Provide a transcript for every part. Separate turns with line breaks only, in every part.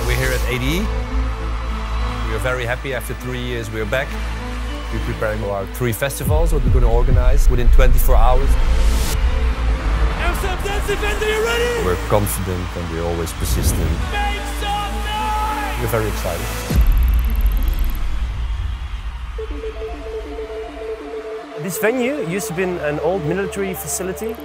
We're here at ADE. We are very happy. After 3 years, we are back. We're preparing for our 3 festivals that we're going to organize within 24 hours.
Amsterdam Dance Event, are you ready?
We're confident and we're always persistent.
Make some noise!
We're very excited.
This venue used to be an old military facility.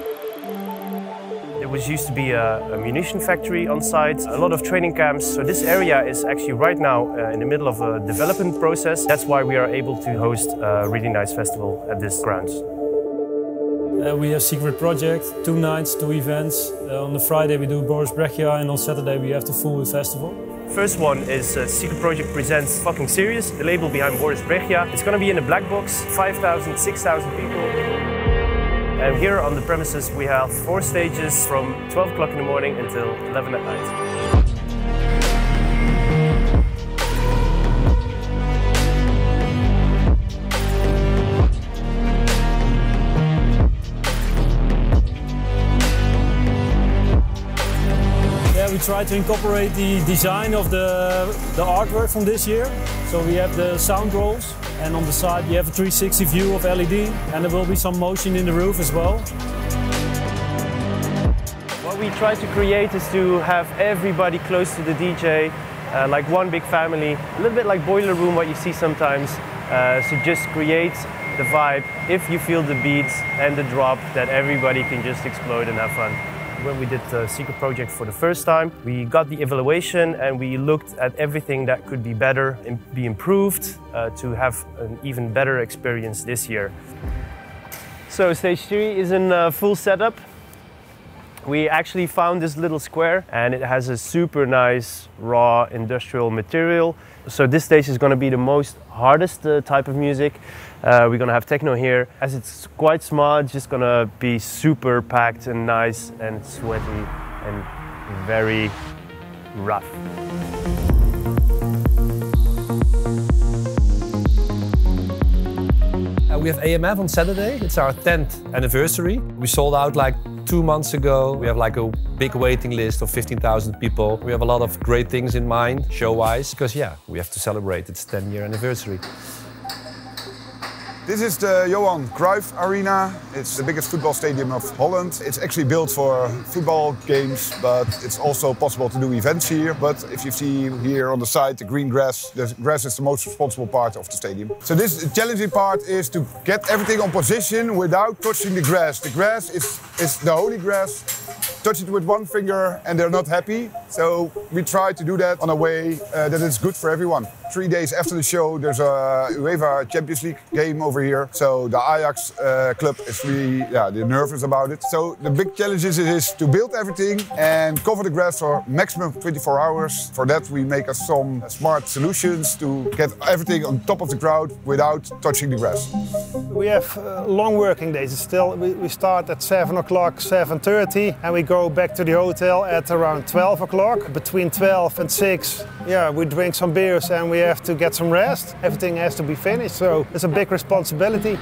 There used to be a munition factory on site, a lot of training camps. So this area is actually right now in the middle of a development process. That's why we are able to host a really nice festival at this grounds.
We have Secret Project, 2 nights, 2 events. On the Friday we do Boris Brejcha and on Saturday we have the full festival.
First one is Secret Project presents Fucking Serious, the label behind Boris Brejcha. It's going to be in a black box, 5,000, 6,000 people. And here on the premises we have 4 stages from 12 o'clock in the morning until 11 at night.
Yeah, we try to incorporate the design of the artwork from this year. So we have the sound rolls. And on the side you have a 360 view of LED and there will be some motion in the roof as well.
What we try to create is to have everybody close to the DJ, like one big family, a little bit like Boiler Room, what you see sometimes. So just create the vibe, if you feel the beats and the drop, that everybody can just explode and have fun. When we did the Secret Project for the first time, we got the evaluation and we looked at everything that could be better and be improved to have an even better experience this year. So stage 3 is in full setup. We actually found this little square and it has a super nice raw industrial material. So this stage is going to be the most hardest type of music. We're going to have techno here. As it's quite small, it's just going to be super packed and nice and sweaty and very rough.
We have AMF on Saturday. It's our 10th anniversary. We sold out like 2 months ago. We have like a big waiting list of 15,000 people. We have a lot of great things in mind, show-wise, because yeah, we have to celebrate its 10-year anniversary.
This is the Johan Cruyff Arena. It's the biggest football stadium of Holland. It's actually built for football games, but it's also possible to do events here. But if you see here on the side, the green grass, the grass is the most responsible part of the stadium. So this challenging part is to get everything on position without touching the grass. The grass is the holy grass. Touch it with one finger and they're not happy. So we try to do that on a way that is good for everyone. 3 days after the show, there's a UEFA Champions League game over here. So the Ajax club is really they're nervous about it. So the big challenge is to build everything and cover the grass for maximum 24 hours. For that we make us some smart solutions to get everything on top of the crowd without touching the grass.
We have long working days. Still, we start at 7 o'clock, 7:30, and we go back to the hotel at around 12 o'clock. Between 12 and 6, we drink some beers and we have to get some rest. Everything has to be finished, so it's a big responsibility.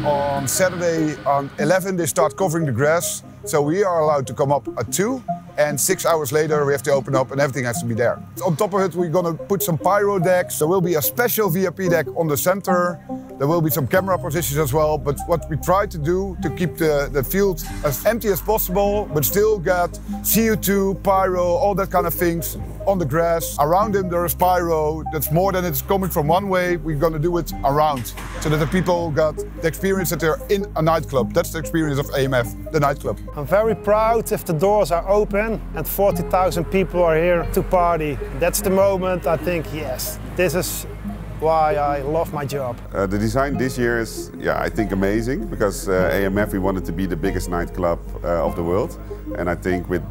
On Saturday, on 11, they start covering the grass, so we are allowed to come up at 2. And 6 hours later we have to open up and everything has to be there. On top of it we're going to put some pyro decks. There will be a special VIP deck on the center. There will be some camera positions as well. But what we try to do to keep the field as empty as possible, but still get CO2, pyro, all that kind of things on the grass. Around them there is pyro. That's more than it's coming from one way. We're going to do it around so that the people got the experience that they're in a nightclub. That's the experience of AMF, the nightclub.
I'm very proud if the doors are open and 40,000 people are here to party. That's the moment I think, yes, this is why I love my job.
The design this year is, I think amazing, because AMF, we wanted to be the biggest nightclub of the world. And I think with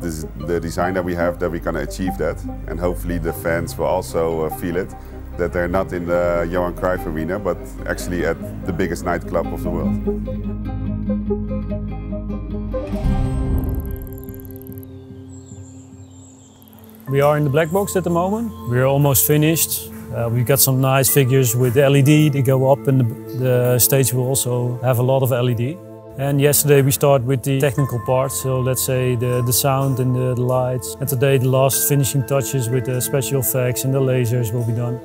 the design that we have, that we can achieve that. And hopefully the fans will also feel it, that they're not in the Johan Cruyff Arena, but actually at the biggest nightclub of the world.
We are in the black box at the moment. We're almost finished. We've got some nice figures with LED. They go up and the stage will also have a lot of LED. And yesterday we started with the technical parts, so let's say the sound and the lights. And today the last finishing touches with the special effects and the lasers will be done.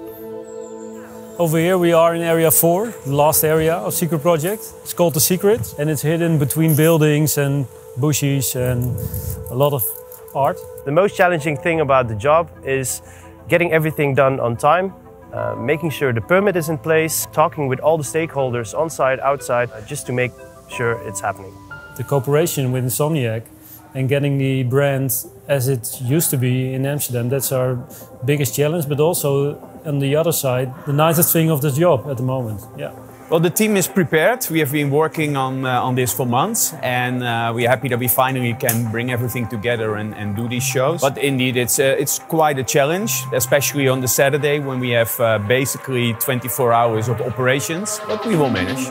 Over here we are in area 4, the last area of Secret Project. It's called The Secret, and it's hidden between buildings and bushes and a lot of art.
The most challenging thing about the job is getting everything done on time, making sure the permit is in place, talking with all the stakeholders on site, outside, just to make sure it's happening.
The cooperation with Insomniac and getting the brand as it used to be in Amsterdam, that's our biggest challenge, but also on the other side, the nicest thing of the job at the moment. Yeah.
Well, the team is prepared. We have been working on this for months, and we're happy that we finally can bring everything together and do these shows. But indeed, it's quite a challenge, especially on the Saturday when we have basically 24 hours of operations, but we will manage.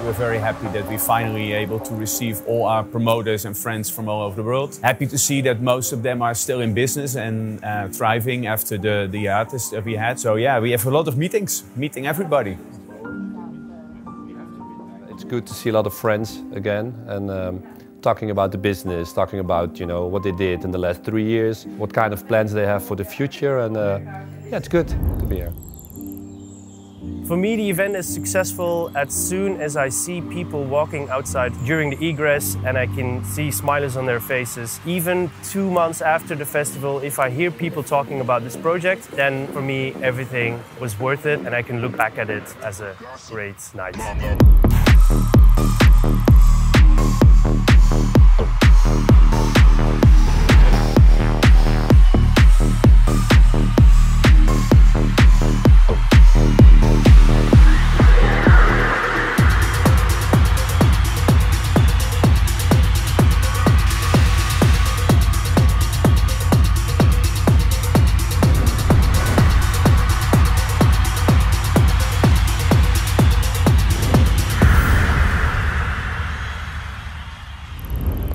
We're very happy that we're finally able to receive all our promoters and friends from all over the world. Happy to see that most of them are still in business and thriving after the artists that we had. So yeah, we have a lot of meetings, meeting everybody.
It's good to see a lot of friends again and talking about the business, talking about what they did in the last 3 years, what kind of plans they have for the future, and yeah, it's good to be here.
For me, the event is successful as soon as I see people walking outside during the egress and I can see smiles on their faces. Even 2 months after the festival, if I hear people talking about this project, then for me everything was worth it and I can look back at it as a great night.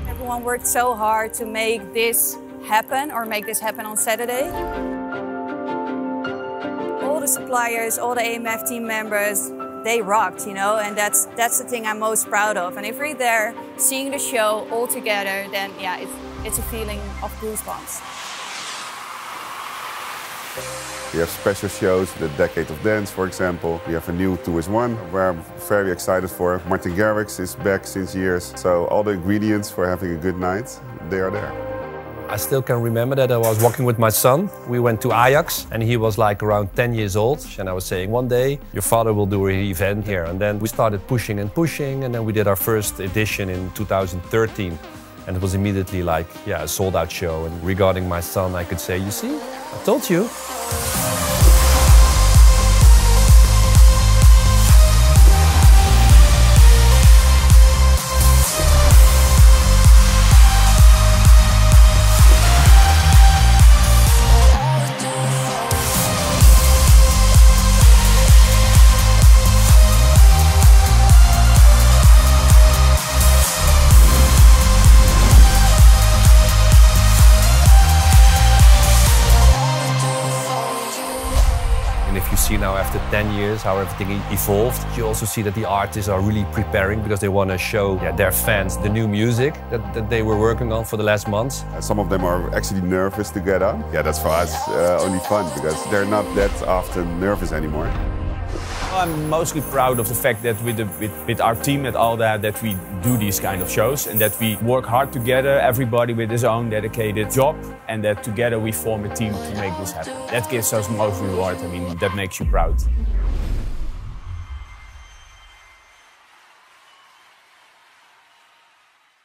Everyone worked so hard to make this happen on Saturday. All the suppliers, all the AMF team members, they rocked, and that's the thing I'm most proud of. And if we're there seeing the show all together, then yeah, it's a feeling of goosebumps.
We have special shows, the Decade of Dance, for example. We have a new 2is1 where I'm very excited for. Martin Garrix is back since years. So all the ingredients for having a good night, they are there.
I still can remember that I was walking with my son. We went to Ajax and he was like around 10 years old. And I was saying, one day your father will do an event here. And then we started pushing and pushing, and then we did our first edition in 2013. And it was immediately like, yeah, a sold out show. And regarding my son, I could say, you see, I told you. And if you see now after 10 years how everything evolved, you also see that the artists are really preparing because they want to show their fans the new music that they were working on for the last months.
Some of them are actually nervous to get on. Yeah, that's for us only fun because they're not that often nervous anymore.
I'm mostly proud of the fact that with our team at ALDA that we do these kind of shows and that we work hard together, everybody with his own dedicated job, and that together we form a team to make this happen. That gives us most reward. I mean, that makes you proud.